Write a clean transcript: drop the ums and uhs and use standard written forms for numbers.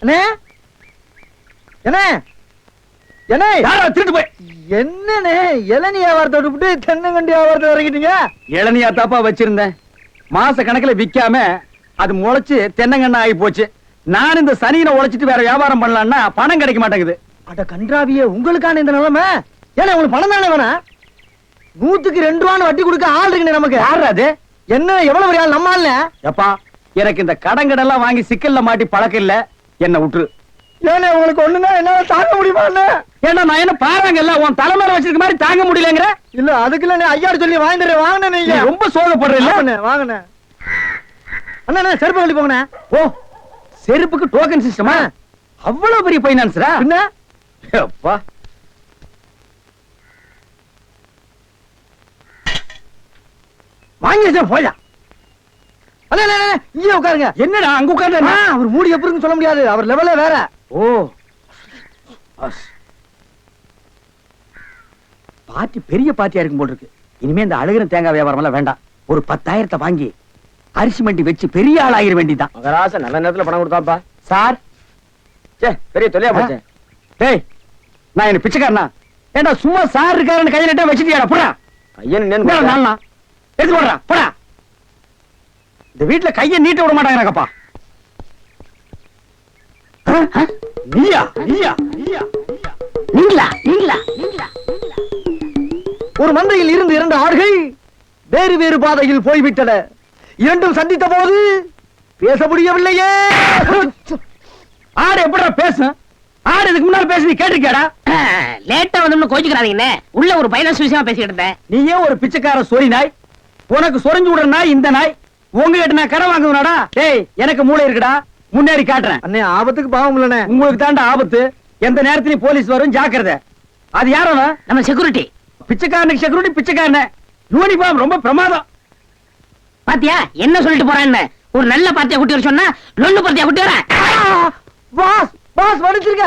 அண்ணே என்ன என்ன திருட்டு போய் என்னண்ணே இளநீ வியாபாரத்தை விட்டு தென்னங்கண்டி வியாபாரத்தை இறங்கிட்டீங்க? இளநியா தாப்பா வச்சிருந்தேன், மாச கணக்குல விக்காம அது முளைச்சு தென்னங்கண்ணா ஆகி போச்சு. நான் இந்த சனியில உழைச்சிட்டு வேற வியாபாரம் பண்ணலாம்னா பணம் கிடைக்க மாட்டேங்குது. அட கன்றாவியே, உங்களுக்கான இந்த நிலைமை. ஏன்னா உங்களுக்கு பணம் தானே வேணாம்? 100க்கு 2 ரூபான்னு வட்டி கொடுக்க ஆள் இருக்குண்ணே நமக்கு. யாரு அது? என்ன எவ்வளவு பெரிய ஆள் நம்ம ஆள்ல? எப்பா எனக்கு இந்த கடங்கடெல்லாம் வாங்கி சிக்கல்ல மாட்டி பழக்கம் இல்ல, என்ன விட்டுரு. ஏன்னா உங்களுக்கு ஒண்ணுன்னா என்னால தாங்க முடியுமா? ஏன்னா நான் என்ன பாருங்கல்ல உன் தலைமையில வச்சிருக்க மாதிரி தாங்க முடியலங்கிற. இல்ல அதுக்கு இல்ல ஐயாரு சொல்லி வாங்கிடுறேன். வாங்கினே நீங்க ரொம்ப சோகப்படுறீங்க. வாங்கினே அண்ணா செருப்பு கழட்டி போங்கண்ணே. ஓ செருப்புக்கு டோக்கன் சிஸ்டமா? அவ்வளவு பெரிய பைனான்ஸரா? என்ன அப்பா வாங்கிடுச்சா போயா? அண்ணா இங்கே உட்காருங்க. என்னடா அங்க உட்கார்ந்து? அவர் மூடி எப்படி இருக்குன்னு சொல்ல முடியாது, அவர் லெவலே வேற. ஓ பார்ட்டி பெரிய பார்ட்டியா இருக்கும் போல இருக்கு. இனிமே இந்த அழுகிற தேங்காய் வியாபாரம் எல்லாம் வேண்டாம். ஒரு 10,000 வாங்கி அரிசி மண்டி வச்சு பெரிய ஆள் ஆகிற வேண்டிதான். மகராச நல்ல நேரத்துல பணம் கொடுத்தாப்பா. சார் பெரிய தொலையா போச்சு. டேய் நான் என்ன பிச்சைக்காரனா? ஏண்டா சும்மா சார் இருக்காருன்னு கையில நட்டா வச்சிட்டியாடா? போடா ஐயன் நாளா எடுத்து போடுறா போடா. இந்த வீட்டுல கையை நீட்ட விட மாட்டாங்கப்பா. நீயா நீயா நீயா நீங்களா நீங்களா நீங்களா? ஒரு மந்தையில் இருந்து 2 ஆடுகள் வேறு வேறு பாதையில் போய்விட்டன. இரண்டும் சந்தித்த போது பேச முடியவில்லையே. ஆடு எப்படா பேசும்? ஆடு இதுக்கு முன்னால பேசி நீ கேட்டிருக்கியாடா? லேட்டா வந்து கோச்சுக்கிறாதீங்கன்னு உள்ள ஒரு பைனான்ஸ் விஷயமா பேசிக்கிட்டு இருந்தேன். நீயே ஒரு பிச்சைக்கார சொறி நாய், உனக்கு சொரிஞ்சு விடுற நாய் இந்த நாய். உங்ககிட்ட நான் கரை வாங்குவனாடா? டேய் எனக்கு மூளை இருக்குடா, முன்னேறி காட்டுறேன். அண்ணே ஆபத்துக்கு பாவம் இல்லனே. உங்களுக்கு தாண்டா ஆபத்து. எந்த நேரத்திலயும் போலீஸ் வரும், ஜாக்கிரதை. அது யாரும் நம்ம செக்யூரிட்டி. பிச்சைக்காரனுக்கு செக்யூரிட்டி பிச்சைக்காரன யூனிஃபார்ம் ரொம்ப பிரமாதம். பாத்தியா என்ன சொல்லிட்டு போறான்னு? ஒரு நல்ல பார்ட்டியா கூட்டி வர சொன்னா லொல்லு பார்ட்டியா கூட்டி வர. Boss boss வடிச்சிருக்க.